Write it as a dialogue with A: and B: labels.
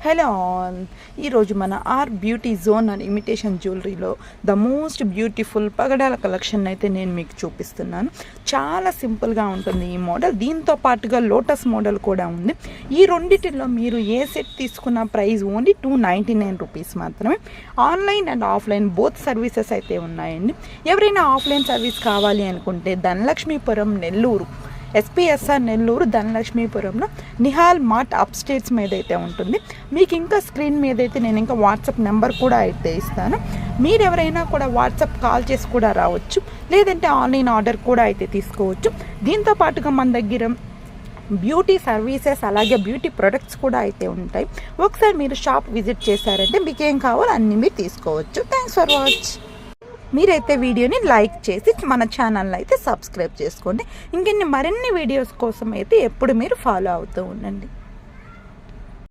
A: Hello all, ఈరోజు మన R beauty zone and imitation జ్యువెలరీలో ద మోస్ట్ బ్యూటిఫుల్ పగడాల కలెక్షన్ అయితే నేను మీకు చూపిస్తున్నాను. చాలా సింపుల్గా ఉంటుంది ఈ మోడల్. దీంతో పాటుగా లోటస్ మోడల్ కూడా ఉంది. ఈ రెండిటిలో మీరు ఏ సెట్ తీసుకున్న ప్రైస్ ఓన్లీ 299 రూపీస్ మాత్రమే. Online and offline both services అయితే ఉన్నాయండి. ఎవరైనా ఆఫ్లైన్ సర్వీస్ కావాలి అనుకుంటే ధనలక్ష్మీపురం నెల్లూరు, ఎస్పీఎస్ఆర్ నెల్లూరు ధనలక్ష్మీపురంలో నిహాల్ మార్ట్ అప్స్టేట్స్ మీద అయితే ఉంటుంది. మీకు ఇంకా స్క్రీన్ మీద అయితే నేను ఇంకా వాట్సాప్ నెంబర్ కూడా అయితే ఇస్తాను. మీరు ఎవరైనా కూడా వాట్సాప్ కాల్ చేసి కూడా రావచ్చు, లేదంటే ఆన్లైన్ ఆర్డర్ కూడా అయితే తీసుకోవచ్చు. దీంతో పాటుగా మన దగ్గర బ్యూటీ సర్వీసెస్ అలాగే బ్యూటీ ప్రొడక్ట్స్ కూడా అయితే ఉంటాయి. ఒకసారి మీరు షాప్ విజిట్ చేశారంటే మీకు ఏం కావాలో అన్నీ మీరు తీసుకోవచ్చు. Thanks for watch. మీరైతే వీడియోని లైక్ చేసి మన ఛానల్ని అయితే సబ్స్క్రైబ్ చేసుకోండి. ఇంకెన్ని మరిన్ని వీడియోస్ కోసం అయితే ఎప్పుడు మీరు ఫాలో అవుతూ ఉండండి.